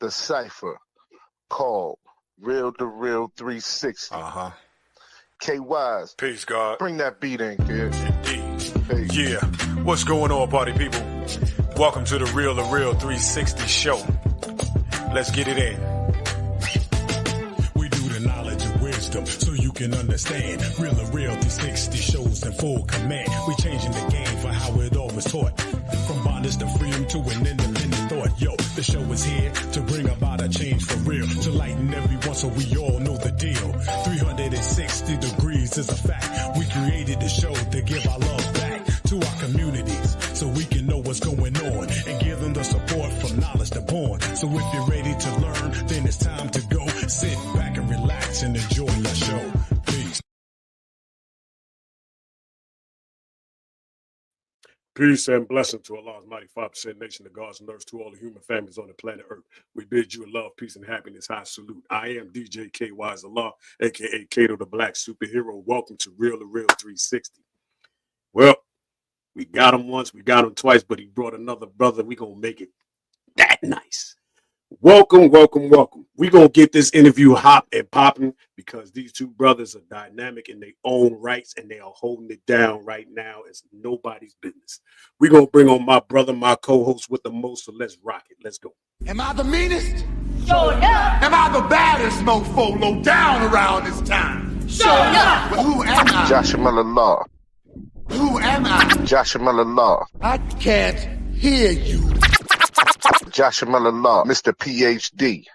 the cipher called Real to Real 360. K-Wise. Peace, God. Bring that beat in, kid. Indeed. Peace. Yeah. What's going on, party people? Welcome to the Real to Real 360 show. Let's get it in. We do the knowledge of wisdom so you can understand. Real to Real 360 shows in full command. We changing the game for how it all was taught. From bondage to freedom to an independent thought. Yo, the show is here to bring about a change for real. To lighten everyone so we all know the deal. 360 degrees is a fact. We created the show to give our love back to our communities so we can know what's going on and give them the support from knowledge to born. So if you're ready to learn, then it's time to go. Sit back and relax and enjoy your show. Peace. Peace and blessing to Allah's mighty 5% nation, the gods and earth, to all the human families on the planet Earth. We bid you love, peace, and happiness. High salute. I am DJ K-Wise Allah, a.k.a. Kato the Black Superhero. Welcome to Real to Real 360. Well, we got him once, we got him twice, but he brought another brother. We going to make it that nice. Welcome, welcome, welcome. We're going to get this interview hot and popping because these two brothers are dynamic in their own rights and they are holding it down right now. It's nobody's business. We're going to bring on my brother, my co-host with the most, so let's rock it. Let's go. Am I the meanest? Sure enough. Am I the baddest mofo low down around this time? Sure enough. But who am I? Joshua Law. Who am I? Joshua Law. I can't hear you. Joshua Law. Mr. PhD.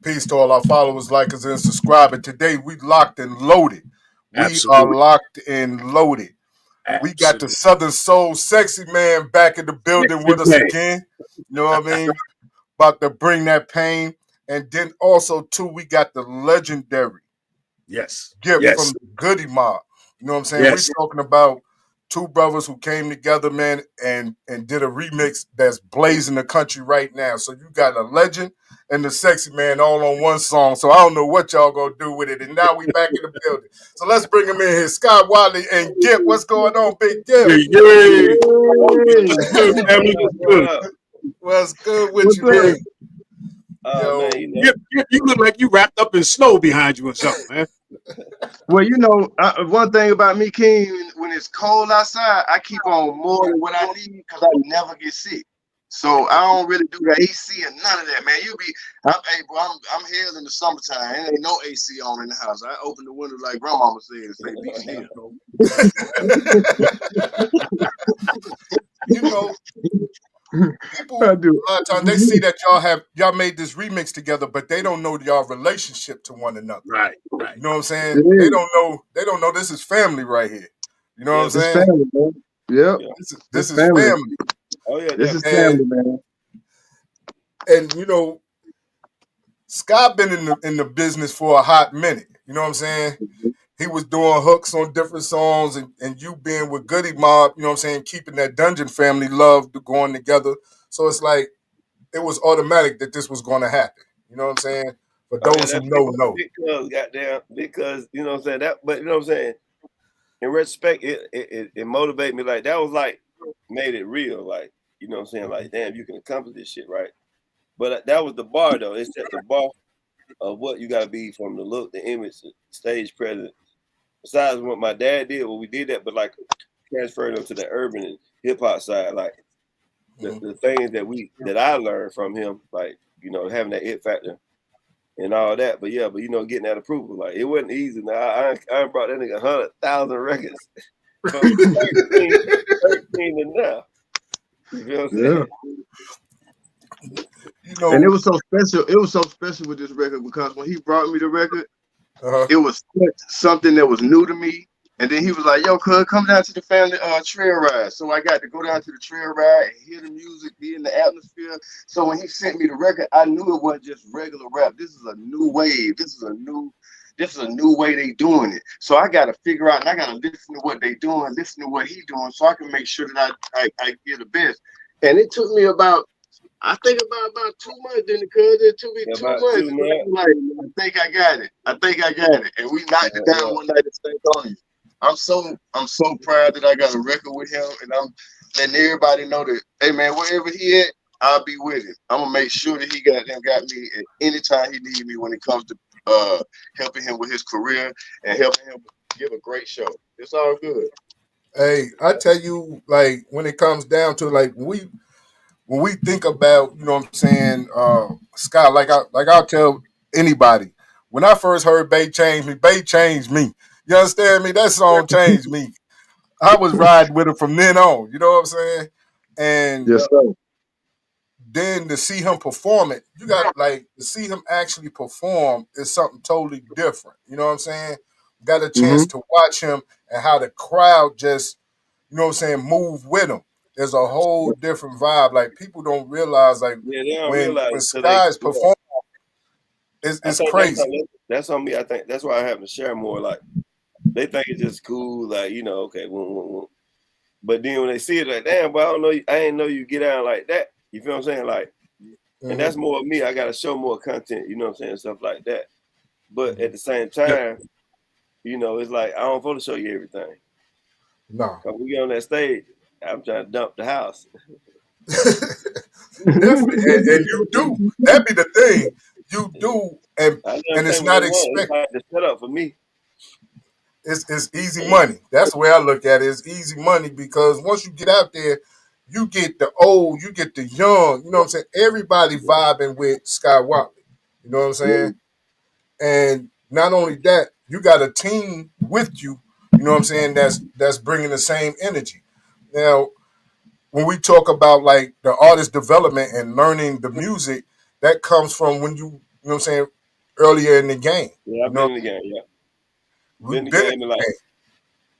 Peace to all our followers, likers, and subscribers. Today we locked and loaded. Absolutely. We are locked and loaded. We got the Southern Soul Sexy Man back in the building with us again. You know what I mean? About to bring that pain. And then also, too, we got the legendary Yes. gift Yes. from the Goody Mob. You know what I'm saying? Yes. We're talking about two brothers who came together, man, and did a remix that's blazing the country right now. So you got a legend and the Sexy Man all on one song. So I don't know what y'all gonna do with it. And now we back in the building. So let's bring them in here. Scott Wiley and Gip. What's going on, Big Gip? Yay. What's good, family? What's good? What's good with you, man? Yo, Man, you know, You look like you wrapped up in snow behind you or something, man. well, you know, one thing about me, King, when it's cold outside, I keep on more than what I need because I never get sick. So I don't really do the AC and none of that, man. Hey, bro, I'm here in the summertime. There ain't no AC on in the house. I open the window like grandmama said and say, be still. you know, people a lot of times they see that y'all made this remix together, but they don't know y'all relationship to one another. Right. You know what I'm saying? They don't know this is family right here. You know what I'm saying? Family, man. Yep. This is family. Oh yeah, this is family, man. And you know, Scott been in the business for a hot minute. You know what I'm saying? He was doing hooks on different songs, and you being with Goody Mob, you know what I'm saying, keeping that Dungeon family love going together. So it's like it was automatic that this was going to happen. You know what I'm saying? For those who know. Because you know what I'm saying, that, but you know what I'm saying, in retrospect, it motivated me. Like that was like made it real. Like, you know what I'm saying, like damn, you can accomplish this shit, right? But that was the bar though. It's just the bar of what you gotta be from the look, the image, the stage presence. Besides what my dad did, we did that, but like transferred them to the urban and hip hop side, like the things that I learned from him, like, you know, having that it factor and all that. But yeah, you know, getting that approval, like it wasn't easy. Now I brought that nigga 100,000 records from 13 to now. You know what I'm saying? You know, and it was so special. It was so special with this record because when he brought me the record, it was something that was new to me. And then he was like, "Yo, cuz, come down to the family trail ride." So I got to go down to the trail ride and hear the music, be in the atmosphere. So when he sent me the record, I knew it wasn't just regular rap. This is a new wave. This is a new way they doing it. So I got to figure out, and I got to listen to what they doing, listen to what he doing, so I can make sure that I get the best. And it took me about 2 months, then because it took me 2 months. Like, I think I got it. And we knocked it down one night and stayed on it. I'm so proud that I got a record with him, and I'm letting everybody know that, hey man, wherever he at, I'll be with him. I'm gonna make sure that he got me at any time he needs me when it comes to helping him with his career and helping him give a great show. It's all good. Hey, I tell you, like when it comes down to like when we think about, you know what I'm saying, Scott, I'll tell anybody, when I first heard Bay changed me. You understand me? That song changed me. I was riding with him from then on. You know what I'm saying? And Yes, sir. then to see him perform it, you got like to see him actually perform is something totally different. You know what I'm saying? Got a chance to watch him and how the crowd just, you know what I'm saying, move with him. There's a whole different vibe. Like people don't realize, like Yeah, they don't when realize it till they. Sky's Yeah. perform, I it's think crazy. that's on me. I think that's why I have to share more. Like they think it's just cool, like okay, but then when they see it, like damn, but I don't know, I ain't know you get out like that. You feel what I'm saying? Like, and that's more of me. I got to show more content. You know what I'm saying? Stuff like that. But at the same time, it's like I don't want to show you everything. No. Cause we get on that stage, I'm trying to dump the house. Definitely. And you do. That be the thing. You do, and it's what they not want. It's expected. like the setup for me. It's easy money. That's the way I look at it. It's easy money because once you get out there, you get the old, you get the young. You know what I'm saying? Everybody vibing with Sky Watley. You know what I'm saying? And not only that, you got a team with you. You know what I'm saying? That's bringing the same energy. Now, when we talk about like the artist development and learning the music, that comes from when you know what I'm saying, earlier in the game. Yeah, You I've been know, in the game. Yeah, been in we've the been in game and the game.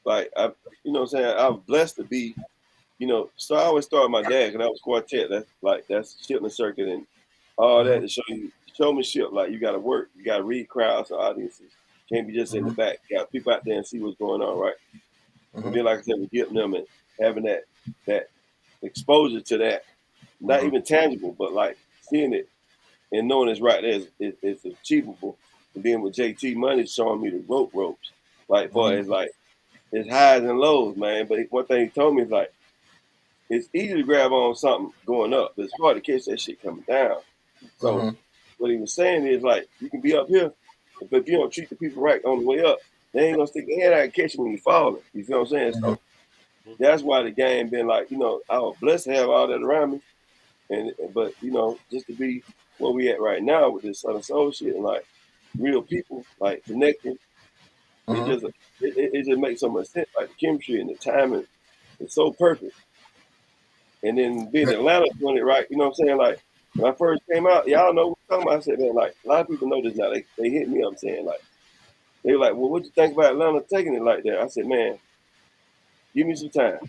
like I, you know what I'm saying. I'm blessed to be, So I always start with my dad because I was quartet. That's shipment circuit and all that to show you showmanship. Like you got to work, you got to read crowds and audiences. Can't be just in the back. You got people out there and see what's going on, right? And then, like I said, we getting them and having that exposure to that, not even tangible, but like seeing it and knowing it's right there is achievable. And then with JT Money showing me the ropes, like far as like it's highs and lows, man. But one thing he told me is like it's easy to grab on something going up, but it's hard to catch that shit coming down. So what he was saying is like you can be up here, but if you don't treat the people right on the way up, they ain't gonna stick their head out and catch you when you're falling. You feel what I'm saying? So that's why the game been like, I was blessed to have all that around me. But just to be where we at right now with this Southern Soul shit and like real people like connecting, it just makes so much sense. Like the chemistry and the timing is so perfect. And then being in Atlanta doing it right, you know what I'm saying? Like when I first came out, y'all know what I'm talking about. I said, man, like a lot of people know this now. They hit me up saying like they were like, well, what you think about Atlanta taking it like that? I said, man, give me some time.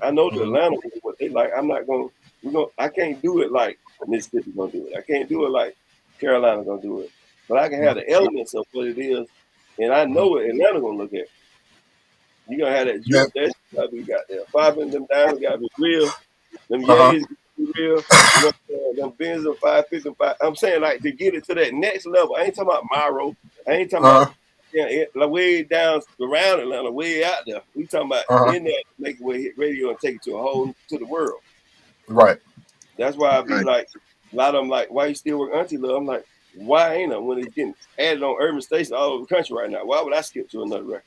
I know the Atlanta people what they like. I can't do it like Mississippi gonna do it. I can't do it like Carolina gonna do it. But I can have the elements of what it is, and I know what Atlanta gonna look at. You gonna have that juke that gotta be got there. Bobbing them down gotta be real. Them yays gotta be real. Them Benz of 555. I'm saying like to get it to that next level. I ain't talking about Myro. I ain't talking about like way down around Atlanta, way out there. We talking about in there, make it way hit radio and take it to the world. Right. That's why I be like, a lot of them like, why you still work Auntie Love? I'm like, why ain't I when it's getting added on urban stations all over the country right now? Why would I skip to another record?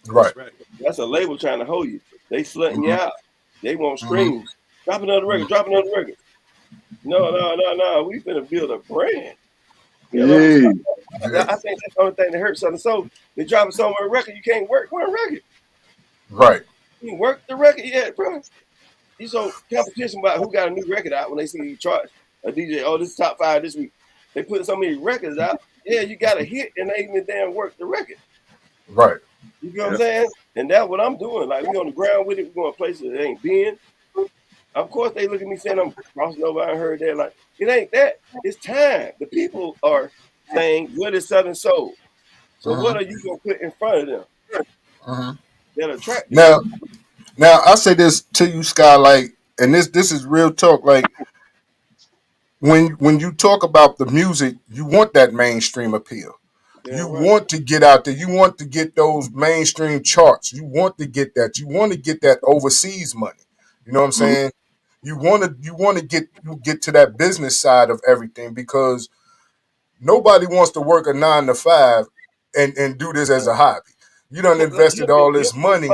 Right. That's a label trying to hold you. They slutting you out. They want streams. Drop another record. Drop another record. No. We finna build a brand. I think that's the only thing that hurts Southern Soul. They drop it somewhere a record, you can't work one record. Right. You can work the record yet, bro. You so competition about who got a new record out when they see you charge a DJ, oh, this is top 5 this week. They put so many records out. Yeah, you got a hit and they even damn work the record. Right. You know what I'm saying? And that's what I'm doing. Like we on the ground with it, we going places that ain't been. Of course, they look at me saying I'm crossing over. I heard that. Like, it ain't that. It's time. The people are saying, what is Southern Soul? So what are you going to put in front of them that attract you? Now, I say this to you, Sky, like, and this is real talk. Like, when you talk about the music, you want that mainstream appeal. You want to get out there. You want to get those mainstream charts. You want to get that. You want to get that overseas money. You know what I'm saying? you want to get to that business side of everything, because nobody wants to work a 9 to 5 and do this as a hobby. You done invested all this money.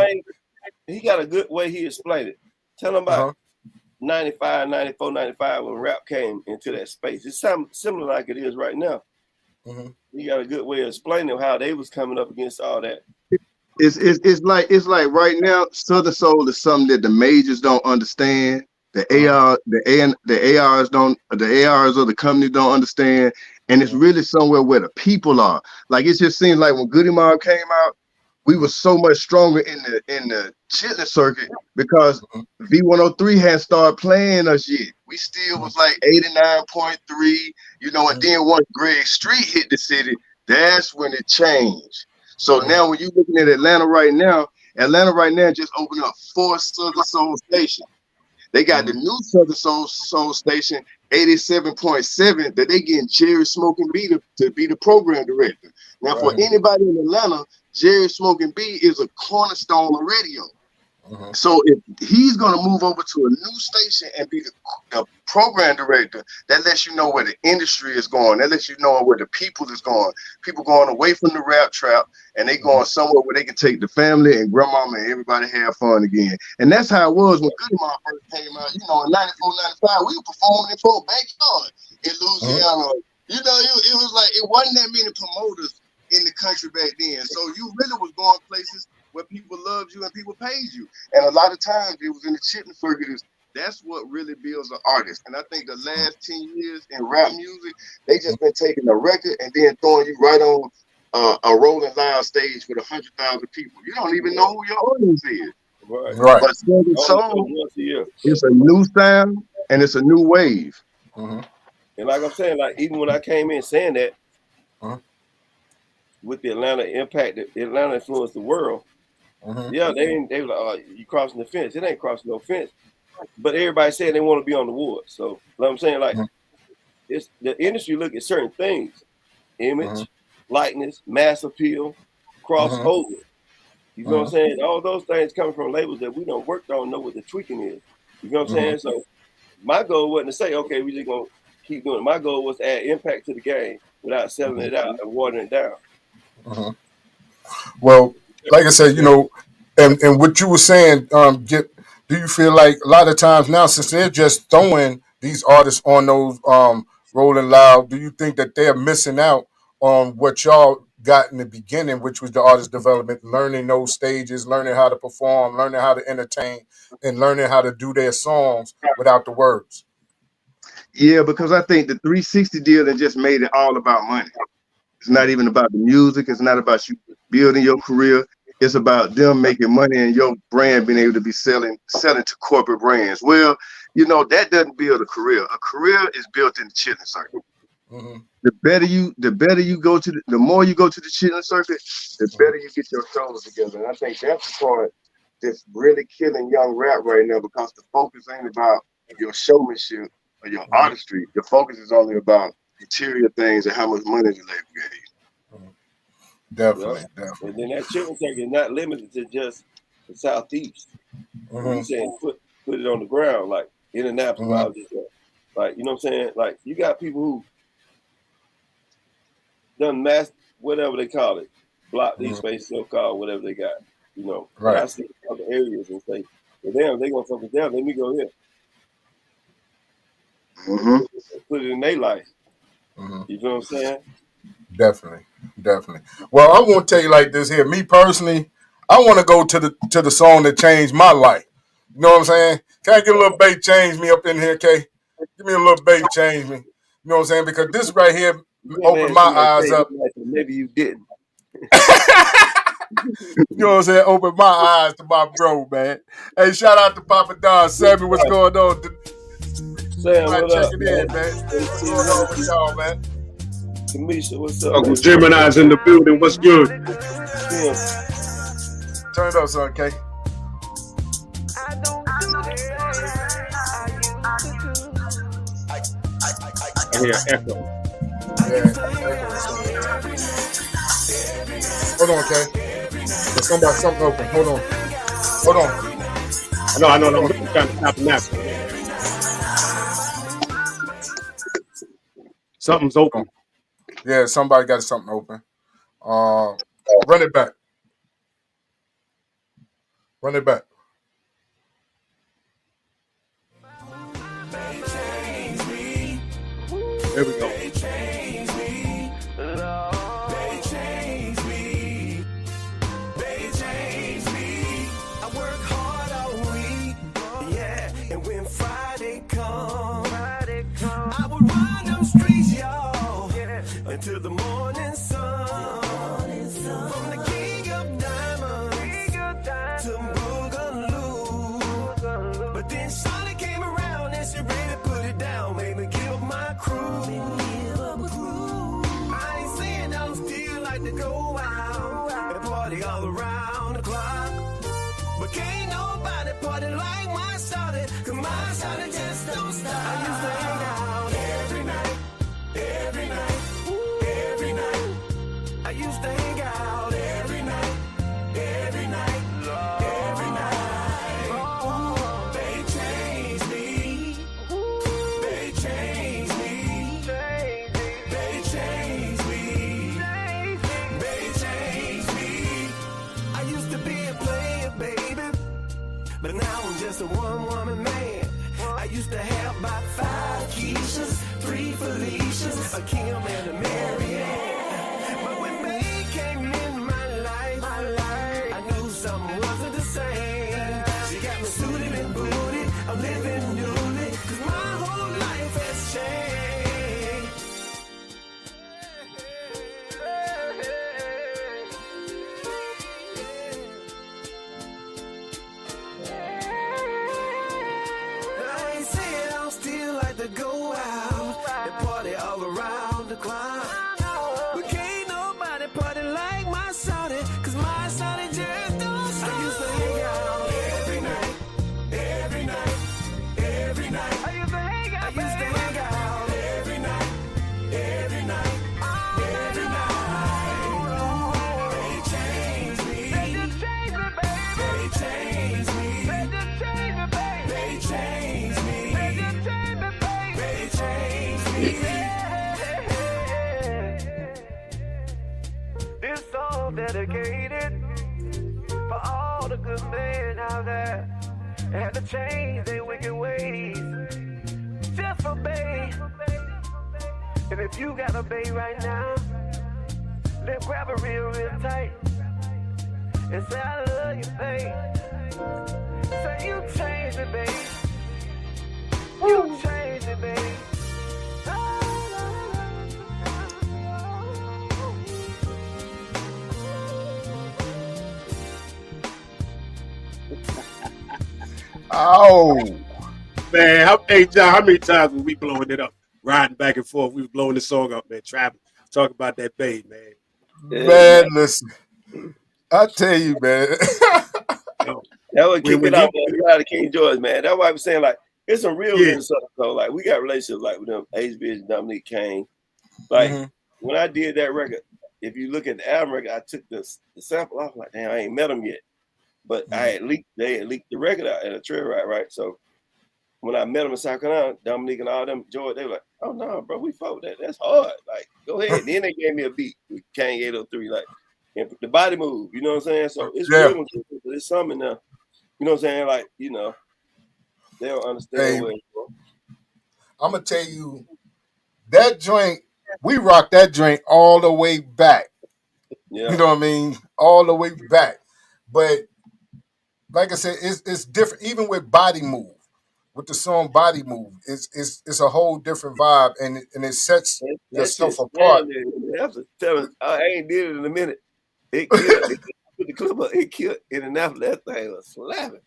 He got a good way he explained it. Tell him about 95, 94, 95 when rap came into that space. It's something similar like it is right now. He got a good way of explaining how they was coming up against all that. It's like right now, Southern Soul is something that the majors don't understand. The ARs or the companies don't understand, and it's really somewhere where the people are. Like, it just seems like when Goody Mob came out, we were so much stronger in the chitlin circuit because V103 hadn't started playing us yet. We still was like 89.3, you know, and then once Greg Street hit the city, that's when it changed. So now when you're looking at Atlanta right now just opened up 4 Southern Soul stations. They got the new Southern Soul station, 87.7, that they getting Jerry Smoking B to be the program director. Now, for anybody in Atlanta, Jerry Smoking B is a cornerstone of radio. So if he's going to move over to a new station and be the program director, that lets you know where the industry is going. That lets you know where the people is going. People going away from the rap trap, and they going somewhere where they can take the family and grandmama and everybody have fun again. And that's how it was when Goody Mob first came out. You know, in 94, 95, we were performing in full backyard in Louisiana. You know, it was like, it wasn't that many promoters in the country back then. So you really was going places where people loved you and people paid you. And a lot of times it was in the chitlin circuit. That's what really builds an artist. And I think the last 10 years in rap music, they just been taking a record and then throwing you right on a Rolling Loud stage with 100,000 people. You don't even know who your audience is. Right. But Southern Soul, it's a new sound and it's a new wave. And like I'm saying, like even when I came in saying that, with the Atlanta impact, Atlanta influenced the world. Yeah, they were like, oh, you crossing the fence. It ain't crossing no fence. But everybody said they want to be on the ward. So what I'm saying, like, it's the industry look at certain things: image, likeness, mass appeal, crossover. You know what I'm saying? All those things coming from labels that we don't work on, know what the tweaking is. You know what I'm saying? So my goal wasn't to say, okay, we just gonna keep doing it. My goal was to add impact to the game without selling it out and watering it down. Well, like I said, you know, and what you were saying, do you feel like a lot of times now, since they're just throwing these artists on those Rolling Loud, do you think that they're missing out on what y'all got in the beginning, which was the artist development, learning those stages, learning how to perform, learning how to entertain, and learning how to do their songs without the words? Yeah, because I think the 360 deal that just made it all about money. It's not even about the music. It's not about you building your career. It's about them making money and your brand being able to be selling to corporate brands. Well, you know, that doesn't build a career. A career is built in the chitlin circuit. The more you go to the chitlin circuit, the better you get your shoulders together. And I think that's the part that's really killing young rap right now, because the focus ain't about your showmanship or your artistry. The focus is only about material things and how much money the label gave you. Definitely. And then that chitlin circuit is not limited to just the Southeast. You saying put it on the ground, like Indianapolis, like, you know what I'm saying? Like, you got people who done mass, whatever they call it, block these spaces, so-called, whatever they got, you know. Right. I see other areas and say, well, damn, they gonna focus down, let me go here. Put it in their life. You know what I'm saying? Definitely. Well, I want to tell you like this here. Me personally, I want to go to the song that changed my life. You know what I'm saying? Can I get a little bait change me up in here, K? Give me a little bait change me. You know what I'm saying? Because this right here opened my eyes up. Maybe you didn't. You know what I'm saying? Opened my eyes to my bro, man. Hey, shout out to Papa Don. Sammy, what's going on? Sam, what up, check it in, man. What's going on with y'all, man? Kamisha, what's up? Uncle Gemini's in the building. What's good? Yeah. Turn it up, son, K. I hear an echo. Yeah. Hold on, K. There's something open. Hold on. I know. I'm trying to stop the napkin. Something's open. Yeah, somebody got something open. Run it back. Run it back. There we go. Until the morning sun, from the king of diamonds to Boogaloo. But then Shawty came around and she ready to put it down, made me give up my crew. I ain't saying I'm still like to go out and party all around the clock, but can't nobody party like my Shawty, 'cause my Shawty just don't stop. I used to hang out every night, every night. I used to hang out every night, every night, every night. Oh, they changed me. They changed me. They changed me. They changed me. I used to be a player, baby, but now I'm just a one-woman man. I used to have about 5 Keishas, 3 Felicias, a Kim and a Marianne. But when May came in my life, I knew something wasn't the same. She got me suited and booted, I'm living newly, 'cause my whole life has changed. I ain't saying I'm still like to go out and party all around the clock, but can't nobody party like my Shawty, 'cause my Shawty just don't stop. I used to hang out every night, every night, every night. I used to hang out, every night, every night, every night. They changed me. They just changed me, baby. They changed me. They just changed me, baby. They changed me. They just changed me, baby. They changed me. This song dedicated for all the good men out there that had to change their wicked ways just for bae. And if you got a bae right now, then grab her real tight and say, I love you, babe. Say, you changed me, babe. You changed me, babe. Oh, Man, hey John, how many times were we blowing it up? Riding back and forth. We was blowing the song up, man. Traveling. Talk about that babe, man. man, listen. I tell you, man. Yo, That would keep when it out, man. You out of King George, man. That's why I'm saying, like, it's some real Yeah. good stuff. So, like, we got relationships like with them, HBS, Dominique Kane. Like, when I did that record, if you look at the album record, I took the sample. I was like, damn, I ain't met him yet. But they had leaked the record out at a trail ride, right? So when I met him in South Carolina, Dominique and all them, George, they were like, oh no, bro, we fought that. That's hard. Like, go ahead. Then they gave me a beat with Kane 803, like, and the body move, you know what I'm saying? So it's real. There's something in there. You know what I'm saying? Like, you know, they don't understand where it's from. I'm gonna tell you that joint, we rocked that joint all the way back. Yeah. You know what I mean? All the way back. But like I said, it's different. Even with Body Move, with the song Body Move, it's a whole different vibe, and it sets yourself apart. I ain't did it in a minute. It killed. Put the clip up. It killed Indianapolis. That thing was slapping.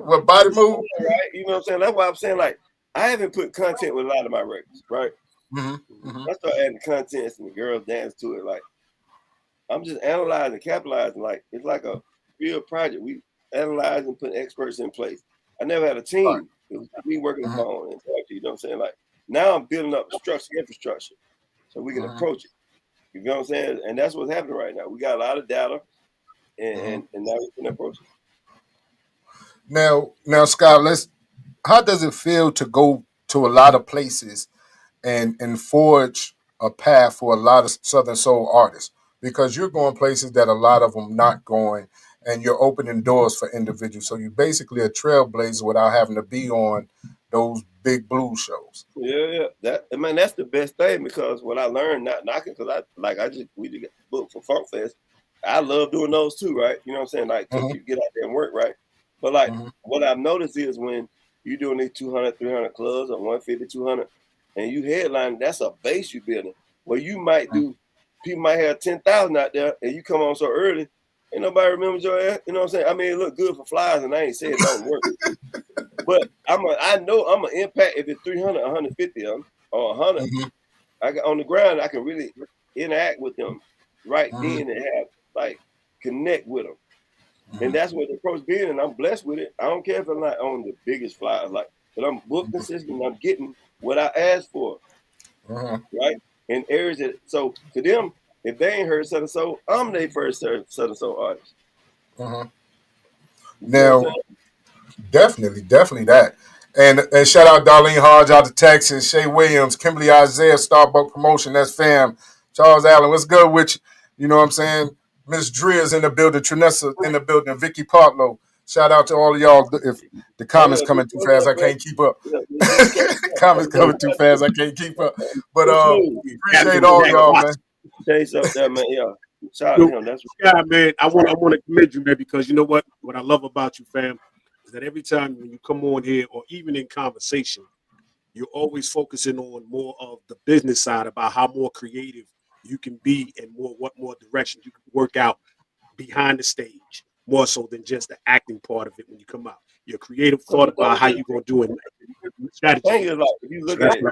With Body Move, right? You know what I'm saying? That's why I'm saying, like, I haven't put content with a lot of my records, right? I start adding content and the girls dance to it. Like, I'm just analyzing, capitalizing. Like, it's like a real project. We analyze and put experts in place. I never had a team. It was me working the phone and talk to you know what I'm saying? Like, now I'm building up the infrastructure so we can approach it. You know what I'm saying? And that's what's happening right now. We got a lot of data and now we can approach it. Now, Scott, how does it feel to go to a lot of places and forge a path for a lot of Southern Soul artists, because you're going places that a lot of them not going, and you're opening doors for individuals. So you're basically a trailblazer without having to be on those big blues shows. Yeah. That's the best thing, because what I learned, not knocking, because we just got booked for Funk Fest. I love doing those too, right? You know what I'm saying? Like, because you get out there and work, right? But like, what I've noticed is when you're doing these 200, 300 clubs or 150, 200, and you headline, that's a base you building. Where you might do, people might have 10,000 out there, and you come on so early, ain't nobody remembers your ass. You know what I'm saying? I mean, it look good for flyers, and I ain't saying it don't work. But I know I'm an impact if it's 300, 150 or 100. I got on the ground, I can really interact with them right then and have like connect with them. And that's what the approach being, and I'm blessed with it. I don't care if I'm not on the biggest flyers, like, but I'm booked consistent. I'm getting what I asked for, right? In areas that, so to them, if they ain't heard Southern Soul, I'm their first Southern Soul artist. Now, definitely that. And shout out Darlene Hodge out of Texas, Shay Williams, Kimberly Isaiah, Starbuck Promotion, that's fam. Charles Allen, what's good with you? You know what I'm saying? Miss Drea's in the building, Trinessa in the building, Vicky Partlow. Shout out to all of y'all. If the comments coming too fast, I can't keep up. Comments coming too fast, I can't keep up. But appreciate all y'all, man. Chase up there, man. Yeah. Shout out to him. That's what, man. I want to commend you, man, because you know what I love about you, fam, is that every time when you come on here or even in conversation, you're always focusing on more of the business side about how more creative you can be and what more directions you can work out behind the stage, more so than just the acting part of it when you come out. Your creative thought about how you're going to do it. The thing is, like, if you look at it,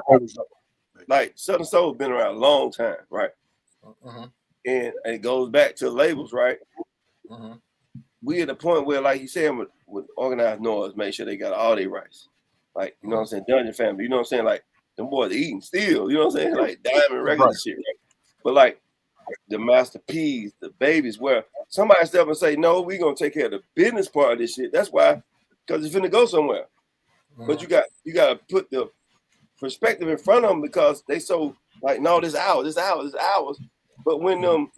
like Southern Soul has been around a long time, right? And it goes back to labels, right? We at the point where, like you said, with organized noise, make sure they got all their rights. Like, you know what I'm saying? Dungeon Family, you know what I'm saying? Like, them boys eating still, you know what I'm saying? Like, Diamond Records and shit, right? But like the Master P's, the Babies, where somebody step up and say, no, we're going to take care of the business part of this shit. That's why, because it's finna go somewhere. But you got to put the perspective in front of them, because they so like, no, this ours. But when them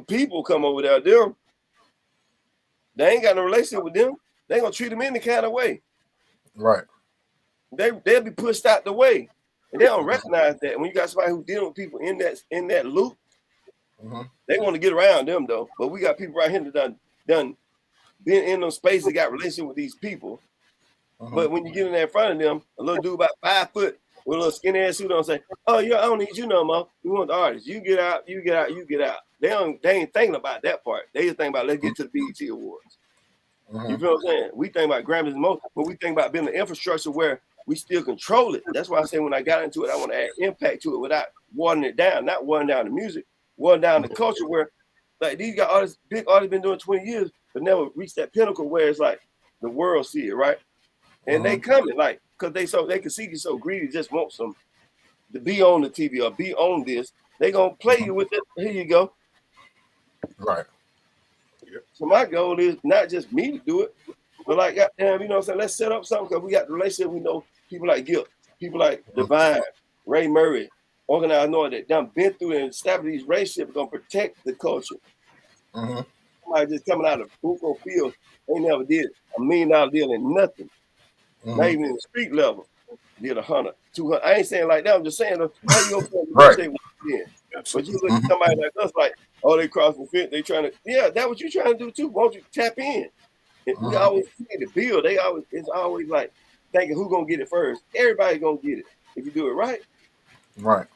people come over there, they ain't got no relationship with them. They gonna treat them any kind of way. Right. They'll be pushed out the way. And they don't recognize that. When you got somebody who's dealing with people in that loop, they want to get around them though. But we got people right here that done been in those spaces that got relationship with these people. But when you get in there in front of them, a little dude about 5 foot with a little skinny ass suit on, say, "Oh, yeah, I don't need you no more. We want the artists. You get out. They ain't thinking about that part. They just think about, let's get to the BET Awards. You feel what I'm saying? We think about Grammys and most, but we think about building infrastructure where we still control it. That's why I say when I got into it, I want to add impact to it without watering it down, not watering down the music, watering down the culture, where like these got artists, big artists been doing 20 years, but never reached that pinnacle where it's like the world see it, right? And they coming, like, because they can see you so greedy, just want some to be on the TV or be on this. They gonna play you with it. Here you go. Right. So my goal is not just me to do it, but like, goddamn, you know what I'm saying? Let's set up something, because we got the relationship. We know people like Gil, people like Divine, Ray Murray, Organized Noise that done been through and established these relationships, gonna protect the culture. Somebody just coming out of Buco Field, they never did $1 million deal in nothing. Not even in the street level. Did 100, 200. I ain't saying like that. I'm just saying, how you gonna But you look at somebody like us, like, oh, they crossing the fence. They trying to, that's what you trying to do too. Won't you tap in? We always need to build. It's always like thinking who gonna get it first. Everybody gonna get it if you do it right. Right.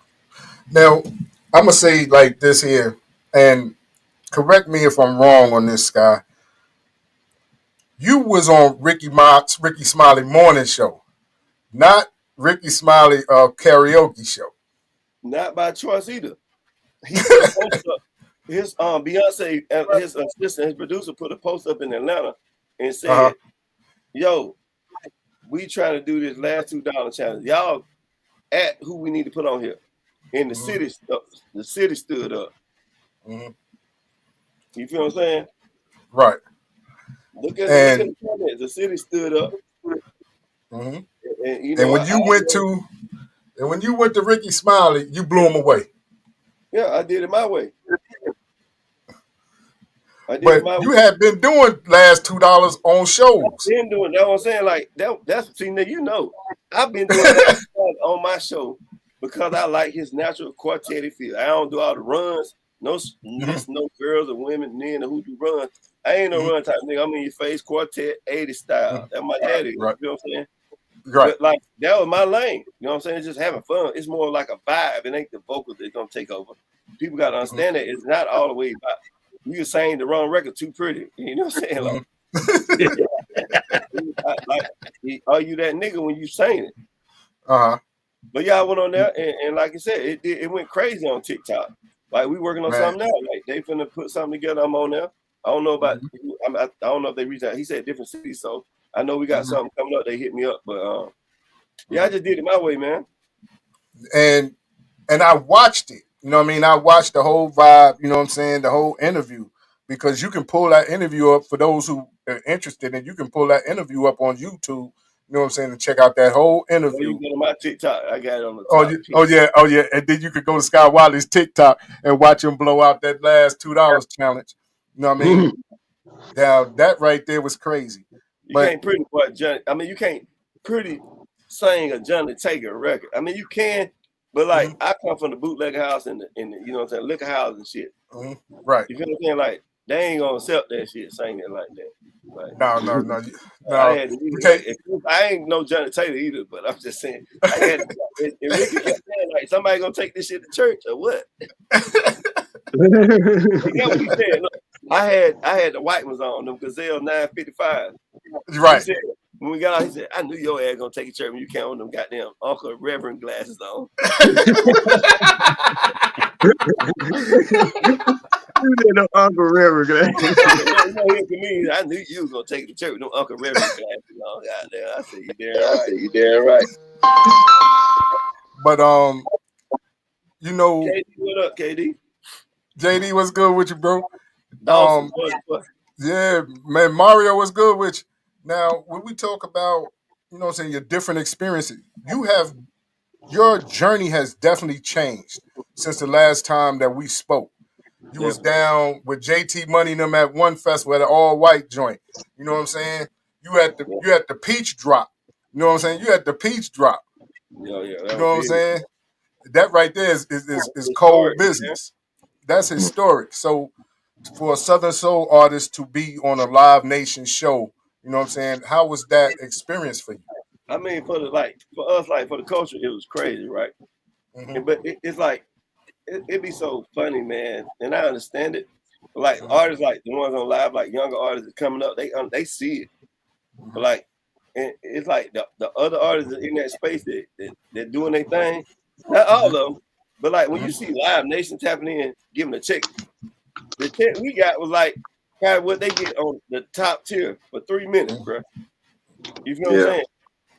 Now, I'm gonna say like this here, and correct me if I'm wrong on this, Sky. You was on Ricky Smiley morning show, not Ricky Smiley karaoke show. Not by choice either. He put a post up. His Beyonce, his assistant, his producer, put a post up in Atlanta and said, "Yo, we trying to do this last $2 challenge. Y'all at who we need to put on here." And the city stood up. You feel what I'm saying? Right. Look at the comments. The city stood up. And when you went to And when you went to Ricky Smiley, you blew him away. Yeah, I did it my way. But you had been doing last $2 on shows. I've been doing that. What I'm saying, like that's see, now you know, I've been doing that on my show because I like his natural quartet feel. I don't do all the runs, no girls or women, men who do runs. I ain't no run type nigga. I'm in your face, quartet, 80 style. That's my daddy. Right. You know what I'm saying? Right. But like that was my lane. You know what I'm saying? It's just having fun. It's more like a vibe. It ain't the vocals that's gonna take over. People gotta understand that it's not all the way about you can sing the wrong record too pretty. You know what I'm saying? Like are you that nigga when you sing it? But yeah, I went on there and like I said, it went crazy on TikTok. Like we working on something now. Like they finna put something together. I'm on there. I don't know about. I don't know if they reached out. He said different cities, so I know we got something coming up. They hit me up, but yeah, I just did it my way, man. And I watched it. You know what I mean? I watched the whole vibe. You know what I'm saying? The whole interview, because you can pull that interview up for those who are interested, and you can pull that interview up on YouTube. You know what I'm saying? To check out that whole interview. You go to my TikTok. I got it on the top. Oh yeah. And then you could go to Sky Wiley's TikTok and watch him blow out that last $2 challenge. You know what I mean? Now that right there was crazy. You can't pretty what Johnny. I mean, you can't pretty sing a Johnny Taker record. I mean, you can, but like I come from the bootleg house and the you know what I'm saying, liquor house and shit. Right. You feel what I'm saying? Like they ain't gonna accept that shit singing like that. Like, no. I ain't no Johnny Taylor either, but I'm just saying. I had and Ricky kept saying like somebody gonna take this shit to church or what? You know what he said? Look, I had the white ones on them Gazelle 955. Right. He said, when we got out, he said, I knew your ass gonna take a church when you came on them goddamn Uncle Reverend glasses on. No Uncle Reverend glasses. I knew you was gonna take the church with them Uncle Reverend glasses on. Goddamn, I said you damn right. But you know, KD, what up, KD? JD, what's good with you, bro? Awesome. Yeah, man, Mario, what's good with you? Now, when we talk about, you know what I'm saying, your different experiences, your journey has definitely changed since the last time that we spoke. You was down with JT Money and them at one festival at an all-white joint. You know what I'm saying? You had the peach drop. You know what I'm saying? You had the peach drop. Yeah. You know what I'm saying? That right there is cold business. That's historic. So for a Southern Soul artist to be on a Live Nation show, you know what I'm saying? How was that experience for you? I mean, for us, for the culture, it was crazy, right? But it's like it'd be so funny, man. And I understand it. But like artists, like the ones on Live, like younger artists coming up, they see it. But like, and it's like the other artists in that space that doing their thing. Not all of them, but like when you see Live Nation tapping in, giving a check, the check we got was like probably what they get on the top tier for 3 minutes, bro. You feel what I'm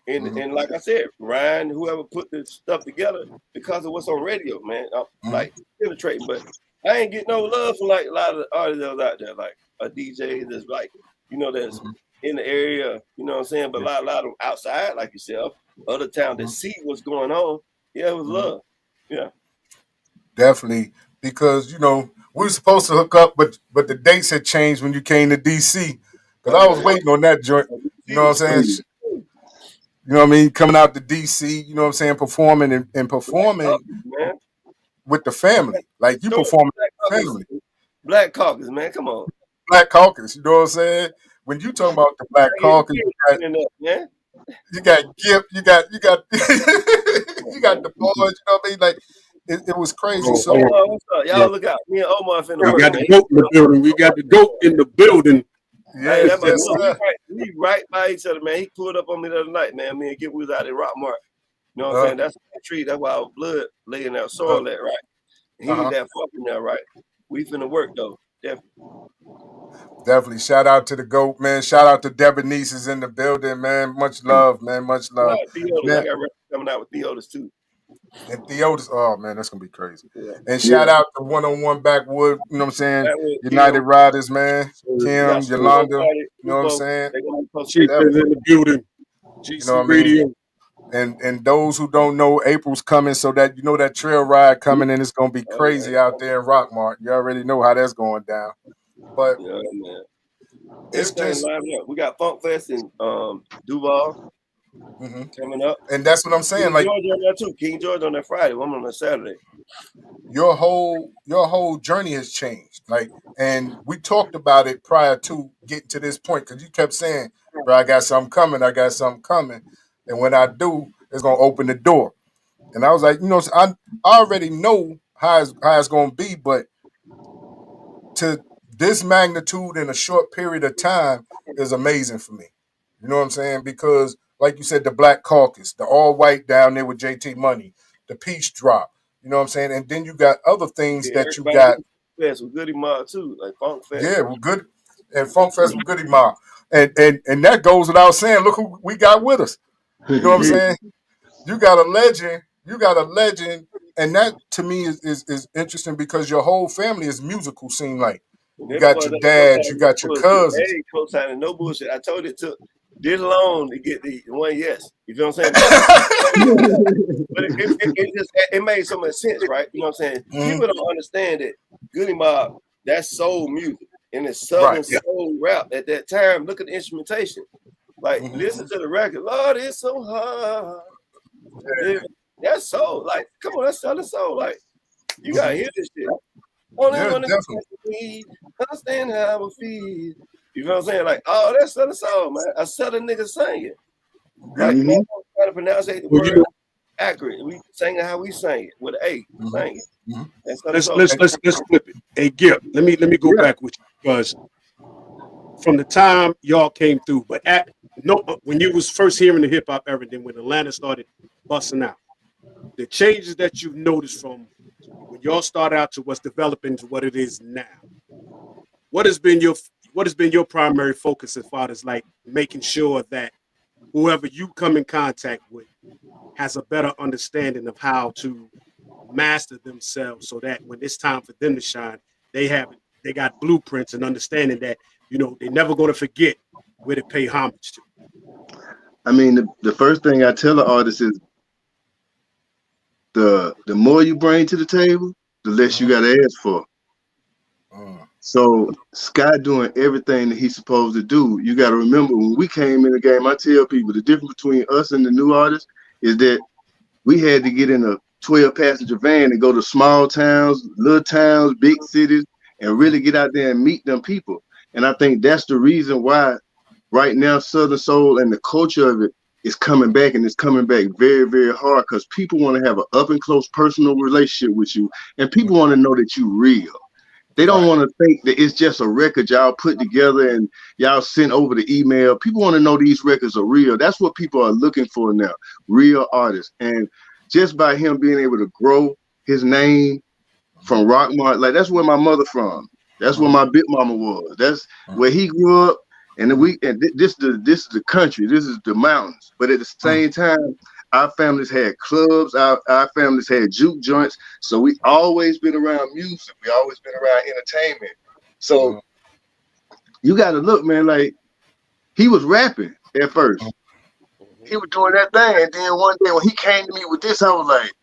saying? And like I said, Ryan, whoever put this stuff together, because of what's on radio, man, I'm like penetrating. But I ain't getting no love from like a lot of the artists that was out there, like a DJ that's like, you know, that's in the area, you know what I'm saying? But a lot of them outside, like yourself, other town that see what's going on. Yeah, it was love. Yeah. Definitely. Because, you know, we were supposed to hook up, but the dates had changed when you came to DC. Because I was waiting on that joint. You know what I'm saying? You know what I mean? Coming out to DC, you know what I'm saying? Performing with the family. Like you performing with the family. Black Caucus, man. Come on. Black Caucus, you know what I'm saying? When you talk about the Black Caucus, you got Gift, you got you got the boys, you know what I mean? Like it was crazy. So what's up? Y'all look out. Me and Omar finna work. We got the goat in the building. We got the goat in the building. Yeah, we right by each other, man. He pulled up on me the other night, man. Me and Gift was out at Rockmart. You know what I'm saying? That's the tree. That's why our blood lay in that soil at, right? He was that fucking there, right? We finna work though. Definitely. Shout out to the GOAT, man. Shout out to Debonaise is in the building, man. Much love, man. Much love. Theotis, I got coming out with Theotis too. And Theotis, oh man, that's gonna be crazy. Yeah. And shout out to 101 Backwood, you know what I'm saying? United Riders, man. Kim, Yolanda, you know what I'm saying? Chief is in the building. GC Radio. And those who don't know, April's coming, so that you know that trail ride coming, and it's gonna be Oh, crazy yeah. out there in Rockmart. You already know how that's going down. But Yeah, man. it's Everything just, lined up. We got Funk Fest in Duval mhm. coming up. And that's what I'm saying. King Like George on there too. King George on that Friday. I'm on that Saturday. your whole journey has changed. Like, and we talked about it prior to getting to this point because you kept saying, "Bro, I got something coming. I got something coming," and when I do, it's gonna open the door. And I was like, I already know how it's gonna be, but to this magnitude in a short period of time is amazing for me. You know what I'm saying? Because, like you said, the Black Caucus, the all white down there with JT Money, the Peace Drop. You know what I'm saying? And then you got other things Yeah, that you everybody got. do Fest with Goody Mob too, like Funk Fest. Yeah, we're good. And Funk Fest with Goody Mob. And that goes without saying. Look who we got with us. You know what I'm saying? You got a legend. You got a legend. And that to me is interesting because your whole family is musical, seem like. And You them got boys your ain't dads, you co-signing no got your bullshit. They cousins. ain't co-signing no bullshit. I told it took this long to get the one yes. You feel what I'm saying? But it made so much sense, right? You know what I'm saying? People don't understand that Goody Mob, that's soul music and it's southern Right. soul rap at that time. Look at the instrumentation. Like, Mhm. listen to the record. Lord, it's so hard. Yeah, that's soul. Like, come on, that's southern soul. Like, you gotta hear this shit. Only Yeah, one that definitely. can me understand how I feel. You know what I'm saying? Like, oh, that's southern soul, man. A southern nigga singing. Like, Mhm. trying to pronounce the Well, you word know, accurate. We sing it how we sing it with an A. Mhm. Sing it. Mhm. That's southern let's soul. let's let's let's flip it. Hey, Gil, let me go Yeah. back with you because from the time y'all came through, but at no when you was first hearing the hip hop era, then when Atlanta started busting out, the changes that you've noticed from when y'all started out to what's developing to what it is now. What has been your what has been your primary focus as far as like making sure that whoever you come in contact with has a better understanding of how to master themselves so that when it's time for them to shine, they got blueprints and understanding that they're never going to forget where to pay homage to. I mean, the first thing I tell an artist is the more you bring to the table, the less you Mhm. got to ask for. Mhm. So Sky doing everything that he's supposed to do. You got to remember when we came in the game. I tell people the difference between us and the new artists is that we had to get in a 12-passenger van and go to small towns, little towns, big cities, and really get out there and meet them people. And I think that's the reason why right now Southern Soul and the culture of it is coming back, and it's coming back very, very hard because people want to have an up and close personal relationship with you, and people want to know that you're real. They don't Right. want to think that it's just a record y'all put together and y'all sent over the email. People want to know these records are real. That's what people are looking for now, real artists. And just by him being able to grow his name from Rockmart, like that's where my mother from. That's where Mhm. my big mama was. That's Mhm. where he grew up. And this is the country. This is the mountains. But at the Mhm. same time, our families had clubs. Our families had juke joints. So we always been around music. We always been around entertainment. So Mhm. you got to look, man. Like he was rapping at first. He was doing that thing, and then one day when he came to me with this, I was like,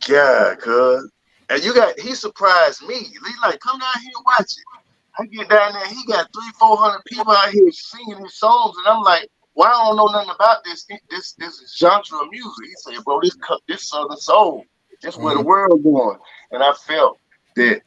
"God, cuz." And he surprised me. He's like, "Come down here and watch it." I get down there, he got 300-400 people out here singing his songs, and I'm like, "Well, I don't know nothing about this genre of music." He said, "Bro, this Southern Soul, this where the Mhm. world going." And I felt that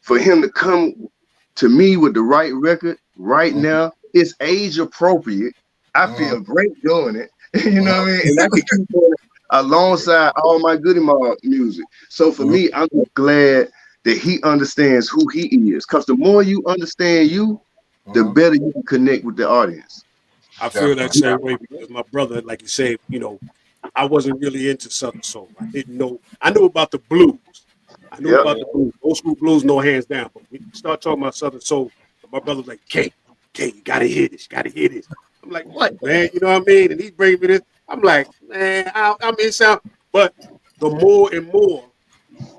for him to come to me with the right record right Mhm. now, it's age appropriate. I Mhm. feel great doing it. You know what I Mhm. mean? And I can keep doing it alongside all my Goody Mob music. So for Mhm. me, I'm just glad that he understands who he is. Because the more you understand you, the Mhm. better you can connect with the audience. I feel that Definitely. same way because my brother, like you said, I wasn't really into Southern Soul. I didn't know. I knew about the blues. I knew Yep. about the blues, old school blues, no hands down. But when you start talking about Southern Soul, my brother's like, K, you gotta hear this, you gotta hear this. I'm like, what, man? You know what I mean? And he's bringing me this. I'm like, man, I'm in sound. But the more and more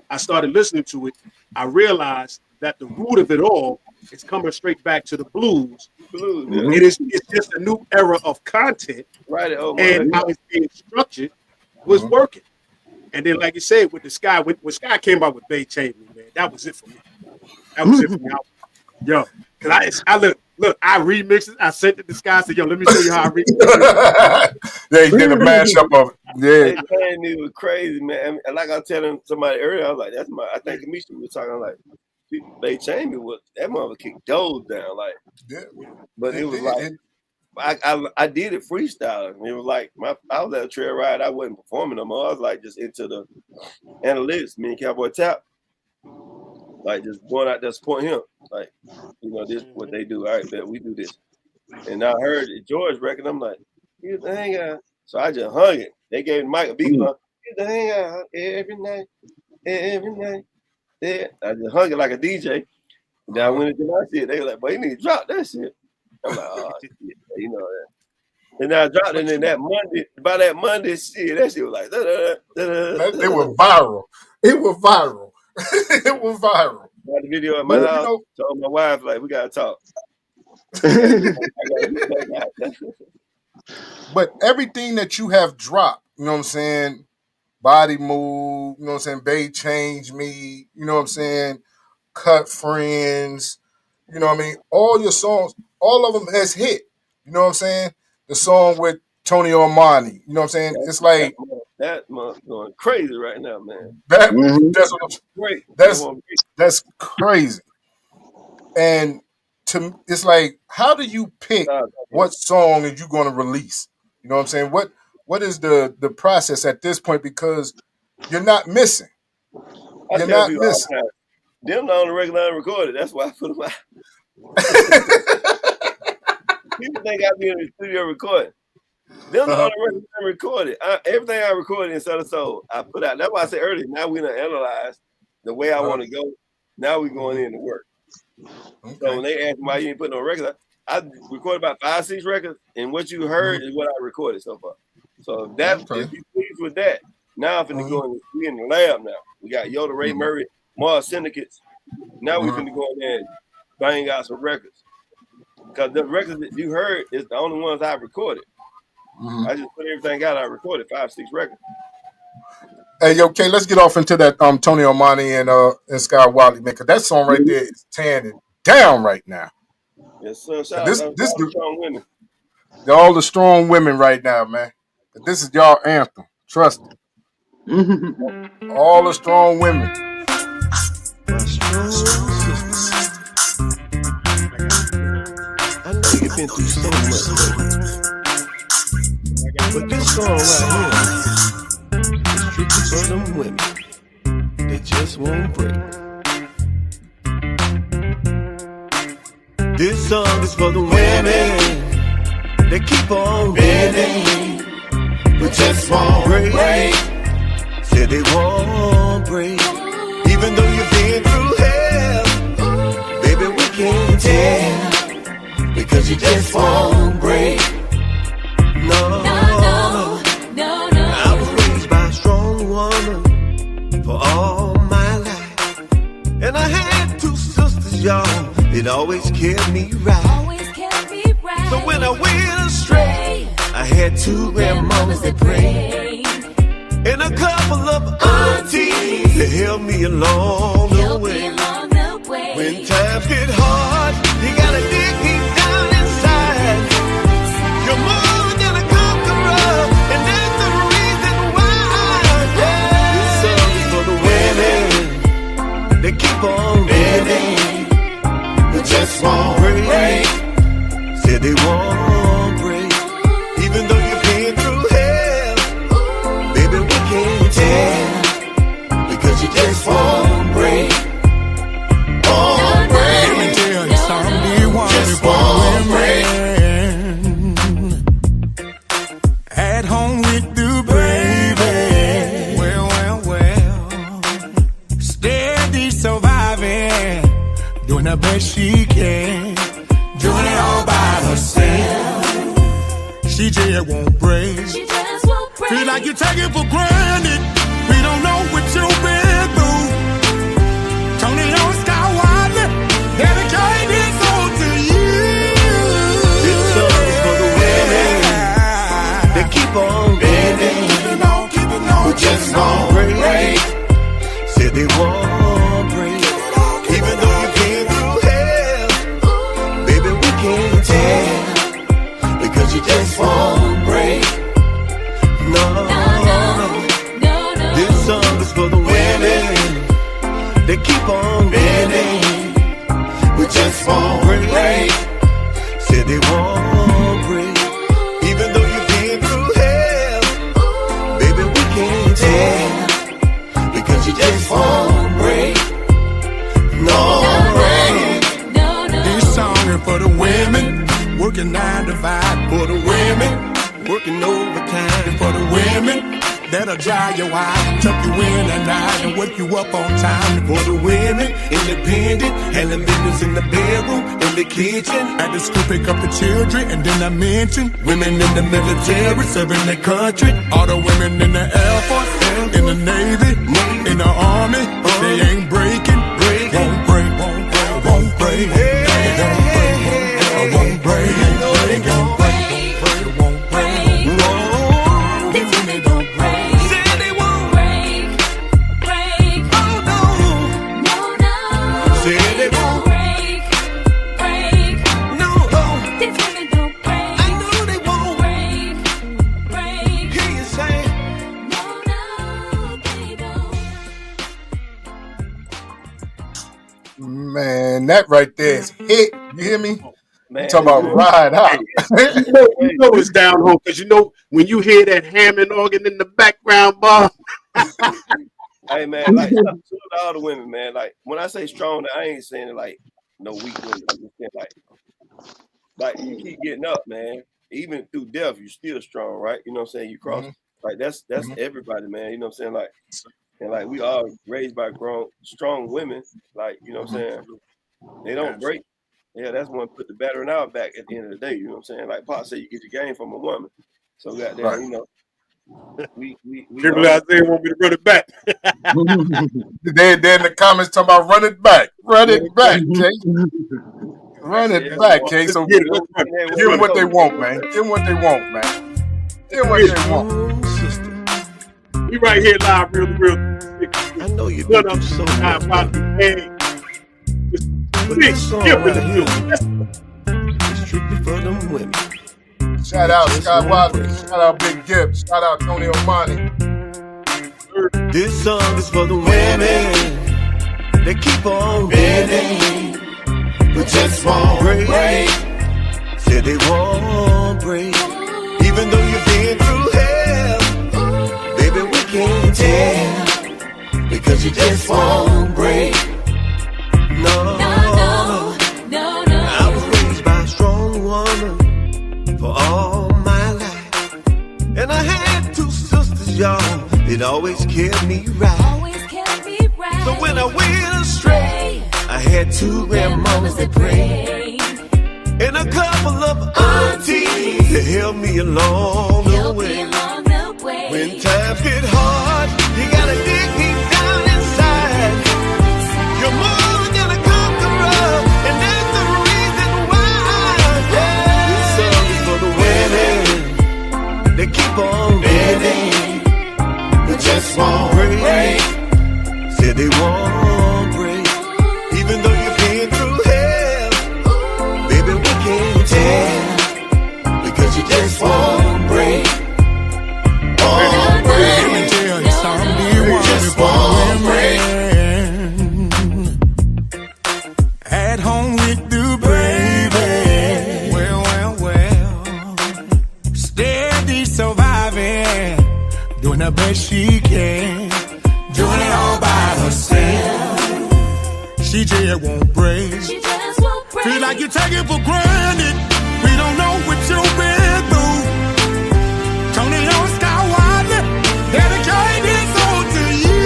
I started listening to it, I realized that the root of it all it's coming straight back to the blues. Blues, Mhm. It's just a new era of content, Right. Oh my and how God. it's being structured was Mhm. working. And then, like you said, with the Sky, when Sky came out with Bay Change Me, man, that was it for me. That was it for me. Yo, cause I look, I remixed it. I sent it to Sky. I said, yo, let me show you how I remix it. They did a mashup of it. They Yeah. saying it was crazy, man. And like I was telling somebody earlier, I was like, that's my. I think Kamisha was talking like, Bay Change Me was that mother kicked those down, like. Yeah. But it was like. I did it freestyling. It was like I was at a trail ride. I wasn't performing no more. I was like just into the analytics. Me and Cowboy Tap, like just going out there supporting him. Like, you know, this is what they do. All right, bet we do this. And I heard George record. I'm like, get the hang out. So I just hung it. They gave Mike a beat. Like, get the hang out every night. Yeah, I just hung it like a DJ. And then I went into my shit. They were like, but you need to drop that shit. I'm like, oh shit, you know that. And then I dropped it, and then that Monday, by that Monday shit, that shit was like, It was viral. It was viral. It was viral. I had the video at my But, house. you know, Told my wife, like, we gotta talk. but everything that you have dropped, you know what I'm saying? Body Move, you know what I'm saying? Bay Change Me, you know what I'm saying? Cut Friends, you know what I mean? All your songs, all of them has hit. You know what I'm saying? The song with Tony Armani, you know what I'm saying? It's like that month going crazy right now, man. that. Mhm. That's what I'm, Great. that's crazy. And it's like, how do you pick what song are you going to release? You know what I'm saying? What is the process at this point? Because you're not missing. I You're tell not people all the missing. time, them not on the regular unrecorded. That's why I put them out. People think I be in the studio recording. Them not on the regular unrecorded. Everything I recorded in Southern Soul, I put out. That's why I said earlier, now we done analyze the way I want to go. Now we going in to work. Okay. So when they ask me why you ain't putting on records, I recorded about 5-6 records, and what you heard is what I recorded so far. So if you pleased with that, now I'm finna go in. We in the lab now. We got Yoda, Ray Murray, Mars Syndicates. Now we finna go in there and bang out some records. Because the records that you heard is the only ones I recorded. I just put everything out I recorded, 5-6 records. Hey, okay, let's get off into that Tony Armani and Sky Wiley, man, because that song right there is tearing it down right now. Yes, sir. Shout This out to strong women. all the strong women right now, man. This is y'all anthem. Trust it. All the strong women. My strong sisters. I know you've been through so much, but this song right here is strictly for them women that just won't break. This song is for the women that keep on bending, but just won't break. Say they won't break, even though you've been through hell. Baby, we can't tell, because you just won't break. No. I was raised by a strong woman for all my life, and I had 2 sisters, y'all. It always kept me right. So when I went astray, I had 2 grandmamas that prayed, and a couple of aunties that helped me along the way. When times get hard, you gotta dig deep down inside. You're more than a conqueror, and that's the reason why. This song is for the women that keep on bending, but just won't break. Said they won't break, even though you've been through hell. Baby, we can't tell, because you just won't break. Won't break. Let me tell you something, just won't break. At home with the baby. Well. Steady surviving, doing the best she can. Doing it all by herself. She just won't break. Feel like you take it for granted. We don't know what you've been through. Tony on Sky Wiley, dedicated for the women that keep on bending. We just won't break. Said they won't break. Even though you've been through hell, baby, we can't tell. Because you just won't break. No break. This song is for the women working 9 to 5. For the women working overtime. For the women that'll dry your eyes, tuck you in at night and wake you up on time. For the women independent, handling business in the bedroom, in the kitchen, at the school pick up the children. And then I mention women in the military serving their country. All the women in the Air Force, in the Navy, in the Army, they ain't breaking. Won't break, won't break, won't break, won't break, won't break. Man, that right there is hit. You hear me? Man, I'm talking about ride out. You know it's down home because you know when you hear that Hammond organ in the background, Bob. Hey man, like shout out to all the women, man. Like when I say strong, I ain't saying it like no weak women. I'm just saying like you keep getting up, man. Even through death, you're still strong, right? You know what I'm saying? You cross like that's everybody, man. You know what I'm saying? Like and like we all raised by strong women, like you know what I'm saying? They don't break. Yeah, that's one put the battery in our back at the end of the day. You know what I'm saying? Like Pop said, you get your game from a woman. So goddamn, right. You know. We Isaiah want me to run it back. They're in the comments talking about run it back, Case. Run it back, Case. So give them what they want, man. Give them what they want, man. Give them what they want. We right here live, real. I know you do so much. But this song right here is strictly for them women. Shout out Scott Wilder. Shout out Big Gibbs. Shout out Tony O'Mani. This song is for the women that keep on bending, but just won't break. Said they won't break. Even though you've been through hell, baby, we can't tell. Because you just won't break. No. I was raised by a strong woman for all my life. And I had 2 sisters, y'all. It always kept me right. So when I went astray, I had 2 grandmamas that prayed. And a couple of aunties that helped me along the way. When times get hard, you gotta dig deep down inside. You're more than a conqueror, and that's the reason why. Yeah. This song is for the women that keep on bending, but just won't break. Said they won't break. Even though you've been through hell, baby, we can't tell. Because you just won't break. Won't break. Let me tell you something. You just won't break. At home with the baby. Well. Steady surviving. Doing the best she can. Doing it all by herself. She just won't break. Feel like you take it for granted. We don't know what you've been through. Tony on Scott Wilder, dedicate this song to you.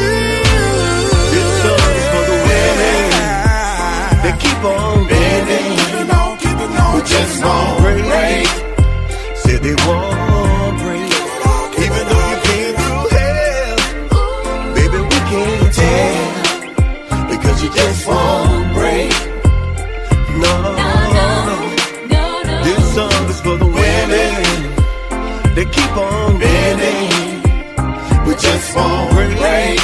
This song is for the women that keep on bending, but just won't break. Said they won't break. Even though you've been through hell, baby, we can't tell. Because you just won't break. No. This song is for the women that keep on bending, but just won't break.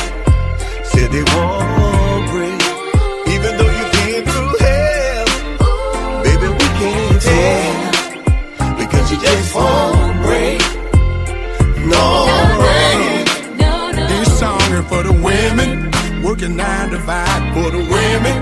Said they won't break. Even though you've been through hell, baby, we can't tell. Because you just won't break. No break. This song And for the women, working 9 to 5. For the women,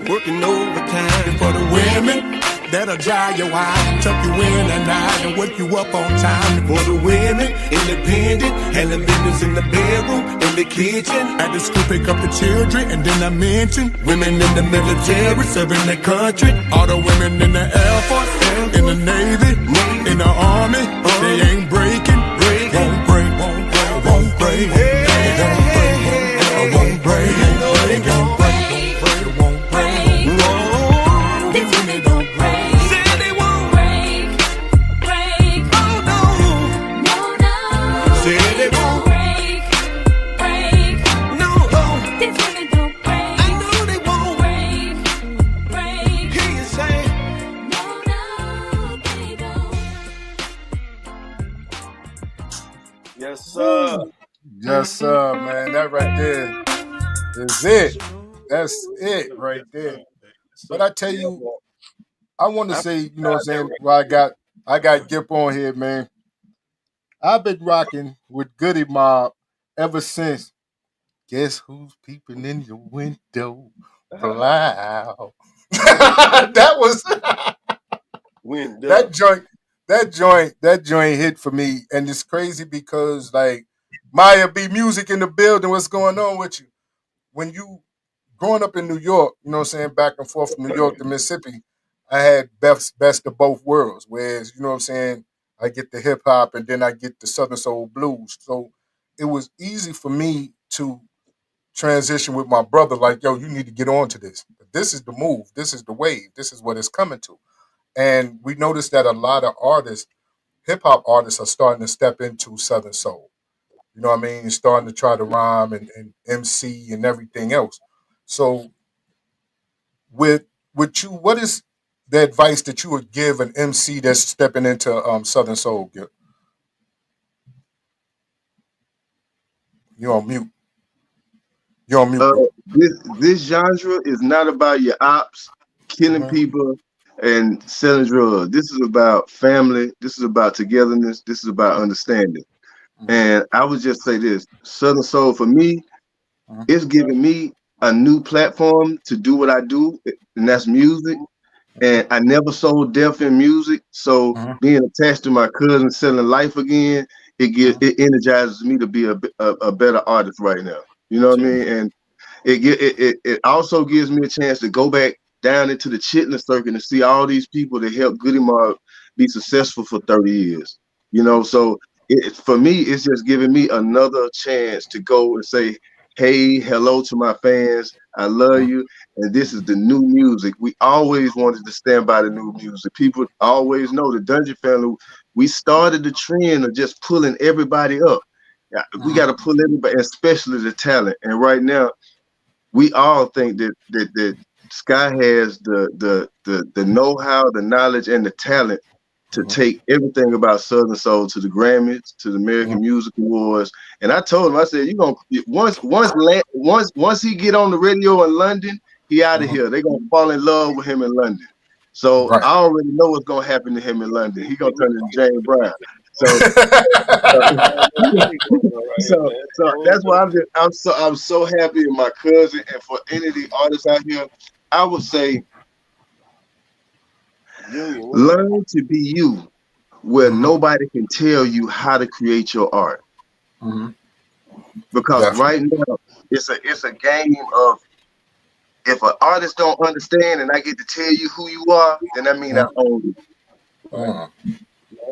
working overtime. And for the women, that'll dry your eyes, tuck you in at night and wake you up on time. And for the women, independent, handling business in the bedroom, in the kitchen. At the school, pick up the children, and then I mention women in the military, serving their country. All the women in the Air Force, in the Navy, in the Army, they ain't breaking, won't break, won't break, won't break, won't break, won't break, won't break, won't break. Yes, sir. Yes, sir, man. That right there is it. That's it right there. But I tell you, I want to say, you know what I'm saying, well, I got Gip on here, man. I've been rocking with Goody Mob ever since. Guess who's peeping in your window? Plow. That was Window. that joint hit for me. And it's crazy because like Maya B Music in the building, what's going on with you? When you growing up in New York, you know what I'm saying, back and forth from New York to Mississippi, I had best of both worlds. Whereas, you know what I'm saying, I get the hip hop and then I get the Southern Soul blues. So it was easy for me to transition with my brother, like, yo, you need to get on to this. This is the move. This is the wave. This is what it's coming to. And we noticed that a lot of artists, hip hop artists, are starting to step into Southern Soul. You know what I mean? Starting to try to rhyme and MC and everything else. So with you, what is the advice that you would give an MC that's stepping into Southern Soul? Gil? You're on mute. You're on mute. Bro. This genre is not about your ops, killing people, and selling drugs. This is about family. This is about togetherness. This is about understanding. And I would just say this: Southern Soul for me, it's giving me a new platform to do what I do, and that's music. And I never sold deaf in music, so being attached to my cousin selling life again, it energizes me to be a better artist right now. You know what I mean? And it also gives me a chance to go back down into the chitlin circuit and see all these people that helped Goody Mob be successful for 30 years. You know, so for me, it's just giving me another chance to go and say, hey, hello to my fans. I love you. And this is the new music. We always wanted to stand by the new music. People always know the Dungeon family, we started the trend of just pulling everybody up. We got to pull everybody, especially the talent. And right now, we all think that Sky has the know-how, the knowledge, and the talent to take everything about Southern Soul to the Grammys, to the American Music Awards. And I told him, I said, you gonna once he get on the radio in London, he out of here. They gonna fall in love with him in London. So I already know what's gonna happen to him in London. He gonna turn into James Brown. So that's why I'm so happy in my cousin, and for any of the artists out here, I would say learn to be you, where nobody can tell you how to create your art. Because right now it's a game of, if an artist don't understand and I get to tell you who you are, then that means I own you.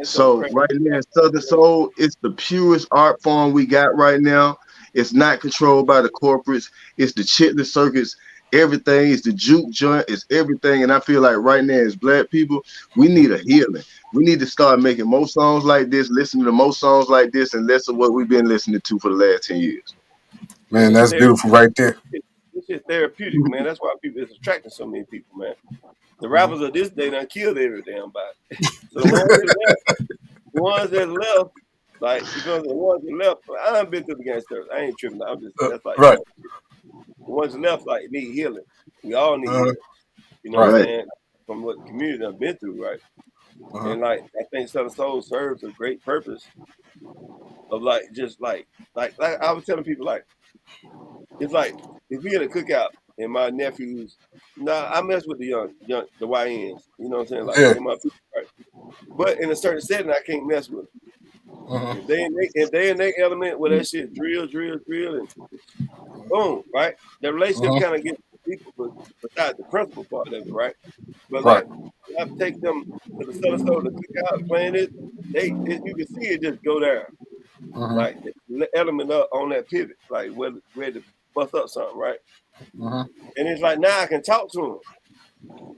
So right now, Southern Soul, it's the purest art form we got right now. It's not controlled by the corporates. It's the chitlin circuits. Everything is the juke joint. It's everything. And I feel like right now, as Black people, we need a healing. We need to start making more songs like this, listening to more songs like this, and less of what we've been listening to for the last 10 years. Man, that's beautiful right there. This is therapeutic, man. That's why it's attracting so many people, man. The rappers of this day done killed every damn body. So the ones that left, like, because the ones that left, I done been through the gangsters. I ain't tripping. I'm just, that's like, right. The ones left, like, need healing. We all need healing. You know what I'm saying? From what the community I've been through, right? And, like, I think Southern Soul serves a great purpose of, like, just, like I was telling people, like, it's like if we had a cookout and my nephews, I mess with the young, the YNs. You know what I'm saying? Like Yeah. in my people, right? But in a certain setting, I can't mess with them. Uh-huh. If they in their element where that shit drill, and boom, right? The relationship kind of gets people besides the principal part of it, right? But like I take them to the Southern Soul to cook out playing it, you can see it just go down. Like the element up on that pivot, like ready to bust up something, right? And it's like now I can talk to them.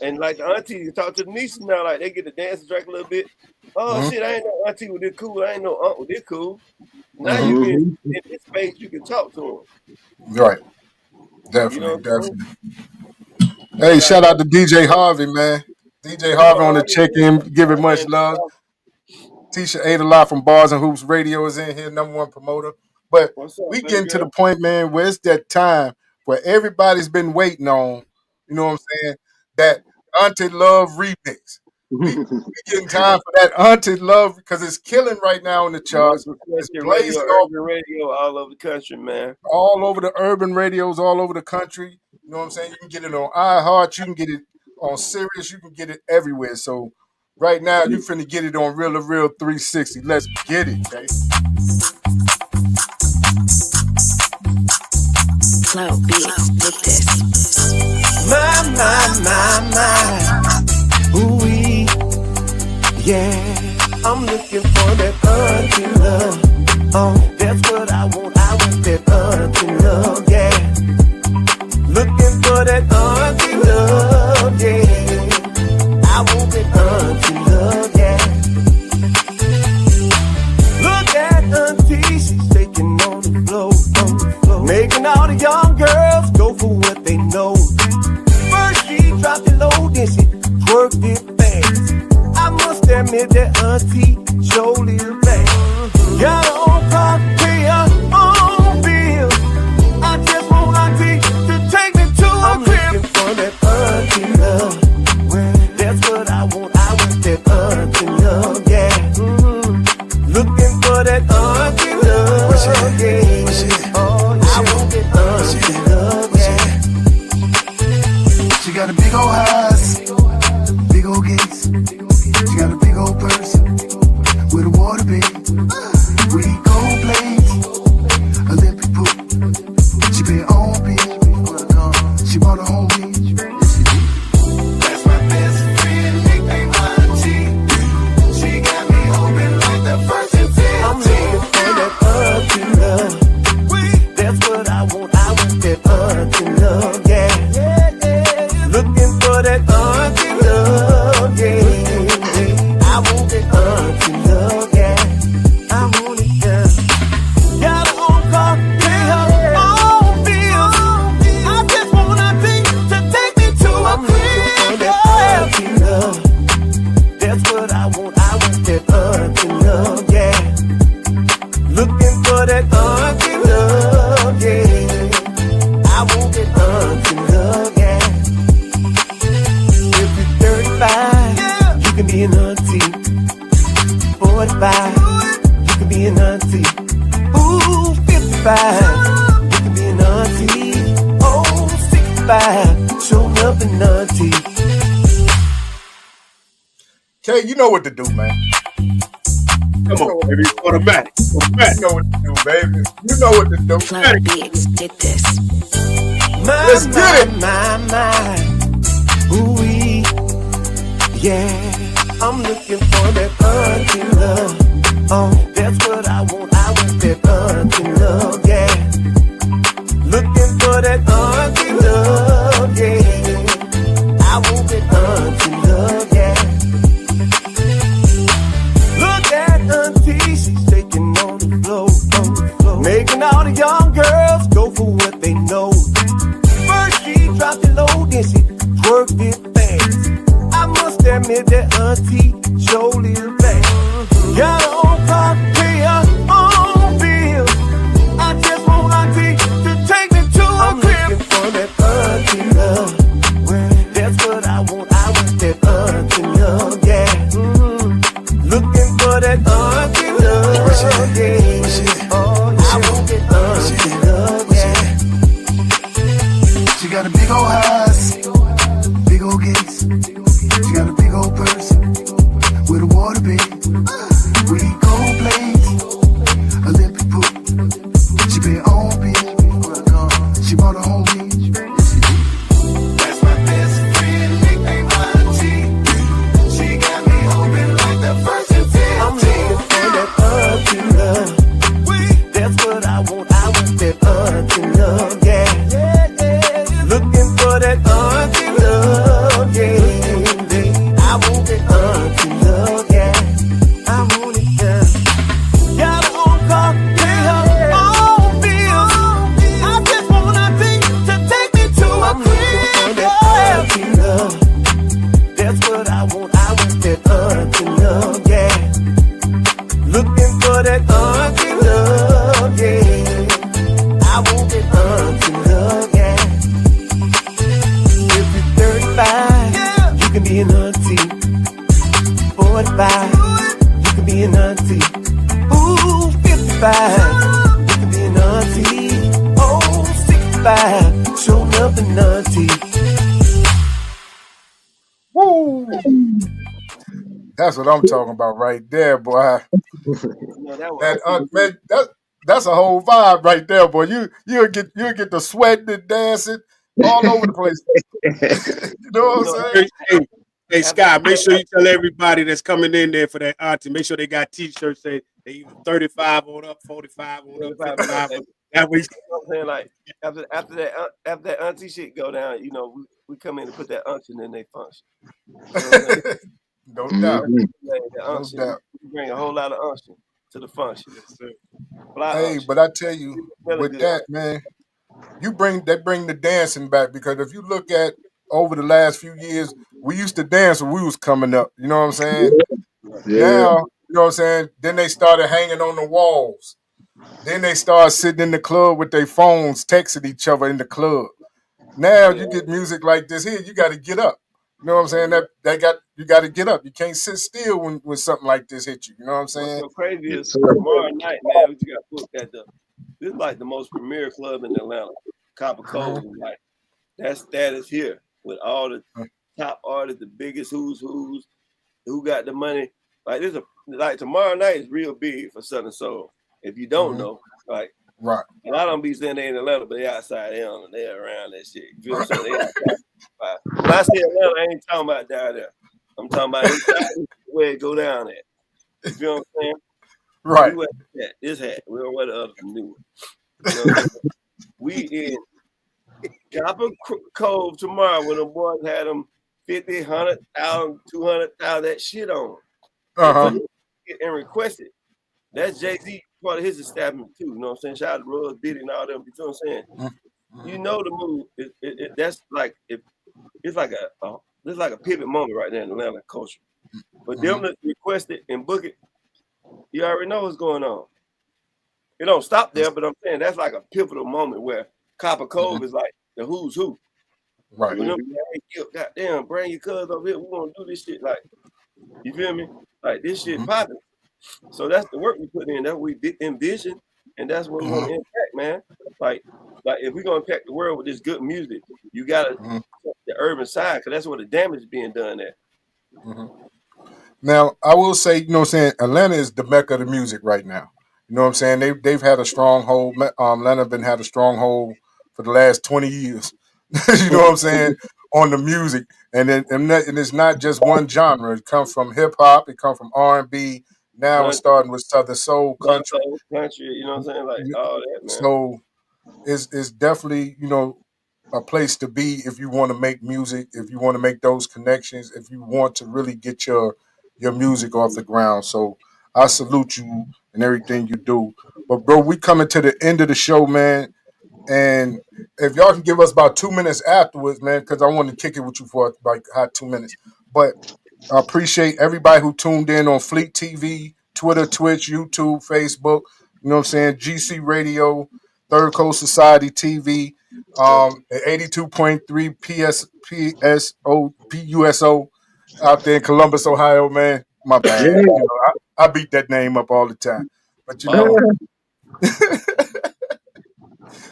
And like the auntie, you talk to the nieces now, like they get to dance and drink a little bit. Oh shit, I ain't no auntie with this cool. I ain't no uncle with this cool. Now you can in this space you can talk to them. Right. Definitely, you know definitely. Hey, shout out to DJ Harvey, man. DJ Harvey on the check-in, giving much love. Tisha ate a lot from Bars and Hoops Radio is in here, #1 promoter. But we getting to the point, man, where it's that time where everybody's been waiting on, you know what I'm saying, that Auntie Love remix. We getting time for that Auntie Love because it's killing right now in the charts. It's blazing urban radio all over the country, man. All over the urban radios, all over the country. You know what I'm saying? You can get it on iHeart, you can get it on Sirius, you can get it everywhere. So right now, you finna get it on Real to Real 360. Let's get it, okay? Cloud beats with this. My. Ooh-wee. Yeah. I'm looking for that auntie love. Oh, that's what I want. I want that auntie love, yeah. Looking for that auntie love, yeah. I want that auntie love, yeah. Look at auntie, she's shaking on the floor, making all the young girls go for what they know. First she dropped it low, then she twerked it fast. I must admit that auntie surely is bad. Got her own car, pay her own bill. I just want auntie to take me to a crib. I'm looking for that auntie love. Well, that's what I want. I want that auntie love, yeah. Looking for that auntie love, yeah. Oh, I want that auntie love, yeah. She got a big old house, big old gates. She got a big old purse with a water bed. We eat gold plates, Olympic pool. She pay her own bill. She bought her home beach. That's my best friend, nickname auntie. She got me hoping like the first and 10. I'm looking for that auntie love. That's what I want. I want that auntie love, yeah. Looking for that auntie love, yeah. I want that auntie love, yeah. I want it, yeah. Got her own car, pay her own bills. I just want auntie to take me to a crib. That auntie love. That's what I want. I want that auntie love, yeah. Looking for that auntie love, yeah. I want that auntie love, yeah. If you're 35, you can be an auntie. 45, you can be an auntie. Ooh, 55, you can be an auntie. Oh, 65, show up an auntie. Okay, you know what to do, man. Come on, baby. It's automatic. You know what to do, baby. You know what to do. Cloud beats did this. Let's get it. My. Ooh-wee. Yeah. I'm looking for that auntie love. Oh, that's what I want. I want that auntie love, yeah. Looking for that auntie love, yeah. I want that auntie love, yeah. Look at auntie, she's shaking on the floor, making all the young girls go for what they know. First she dropped it low, then she twerked it fast. I must admit that auntie surely is bad. Got her own car, pay her own bill. I just 5, showing up in auntie. Woo! That's what I'm talking about right there, boy. Man, that's a whole vibe right there, boy. You'll get the sweating and dancing all over the place. You know what I'm saying? Hey, Scott, make sure you tell everybody that's coming in there for that auntie, make sure they got T-shirts say they either 35 on up, 45 on up, 55 on up. That way, I'm saying, like, after that auntie shit go down, we come in and put that unction in their function. No doubt. No doubt. We bring a whole lot of unction to the function. Hey, but I tell you, with that, man, they bring the dancing back, because if you look at over the last few years, we used to dance when we was coming up. You know what I'm saying? Yeah. Now, you know what I'm saying? Then they started hanging on the walls. Then they started sitting in the club with their phones, texting each other in the club. Now you get music like this here, you got to get up. You know what I'm saying? You got to get up. You can't sit still when something like this hit you. You know what I'm saying? What's so crazy is tomorrow night, man, we just got booked at this is like the most premier club in Atlanta, Copper Cove. Like, that status here with all the top artists, the biggest who's who got the money. Like, tomorrow night is real big for Southern Soul. If you don't know, like, right. A lot of them be saying they in Atlanta, but they outside. They around that shit. You feel what I'm saying? They outside. When I say Atlanta, I ain't talking about down there. I'm talking about inside where it go down at. You feel what I'm saying? Right. We wear this hat. We don't wear the other new one. You know what I'm saying? We in Copper Cove tomorrow when the boys had them 50, 100,000, 200,000, that shit on. And requested. That's Jay-Z part of his establishment too. You know what I'm saying? Shout out to Russ, Diddy, and all them. You feel what I'm saying? You know the move. That's like it's like a pivot moment right there in Atlanta culture. But them that request it and book it, you already know what's going on. It don't stop there, but I'm saying that's like a pivotal moment where Copper Cove is like the who's who. Right. When them, hey, goddamn, bring your cuz over here. We want to do this shit. Like, you feel me? Like, this shit popping. So that's the work we put in. That we envision, and that's what we want to impact, man. Like if we're gonna impact the world with this good music, you gotta the urban side, because that's where the damage is being done at. Now, I will say, you know what I'm saying, Atlanta is the mecca of the music right now. You know what I'm saying? They've had a stronghold. Atlanta been had a stronghold for the last 20 years. You know what I'm saying? On the music, and it's not just one genre. It comes from hip hop. It comes from R&B. Now it's starting with Southern Soul, country. You know what I'm saying? Like all that, man. So it's definitely, you know, a place to be if you want to make music, if you want to make those connections, if you want to really get your music off the ground. So I salute you and everything you do. But bro, we coming to the end of the show, man. And if y'all can give us about 2 minutes afterwards, man, because I want to kick it with you for like hot 2 minutes. But I appreciate everybody who tuned in on Fleet TV, Twitter, Twitch, YouTube, Facebook. You know what I'm saying? GC Radio, Third Coast Society TV, 82.3 PUSO out there in Columbus, Ohio, man. My bad. Yeah. You know, I beat that name up all the time. But you know.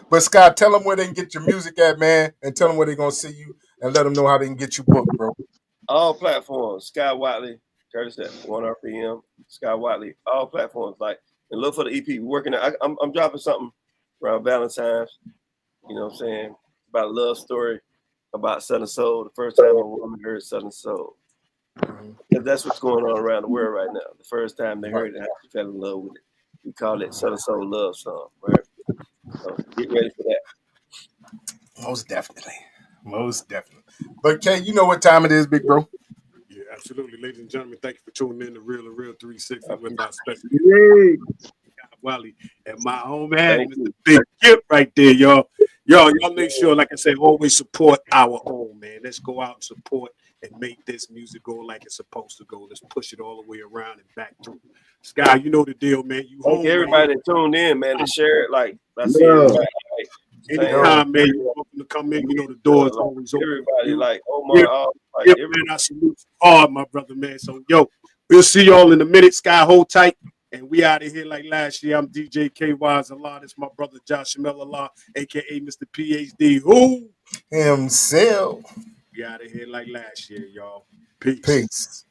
But Scott, tell them where they can get your music at, man, and tell them where they're going to see you and let them know how they can get you booked, bro. All platforms, Sky Watley, Curtis at 1 RPM, Sky Watley, all platforms. Like, and look for the EP. We're working on, I'm dropping something around Valentine's, you know what I'm saying, about a love story about Southern Soul, the first time a woman heard Southern Soul. Because that's what's going on around the world right now. The first time they heard it, how they fell in love with it. We call it Southern Soul Love Song, right? So get ready for that. Most definitely. But Kay, you know what time it is, big bro. Yeah, absolutely. Ladies and gentlemen, thank you for tuning in to Real 360 with our special Wally and my home man. It's the big gift right there, y'all. Y'all make sure, like I said, always support our own, man. Let's go out and support and make this music go like it's supposed to go. Let's push it all the way around and back through. Sky, you know the deal, man. You thank home, everybody man. that tuned in, man, to share it. Like, I see everybody. Anytime, man, you're welcome to come in. You know the door is always open. Everybody, like, Omar, man, I salute you hard, my brother, man. So, yo, we'll see y'all in a minute. Sky, hold tight. And we out of here like last year. I'm DJ KY's Allah. This my brother Josh Mel Allah, aka Mr. PhD. Who? Himself. We out of here like last year, y'all. Peace. Peace.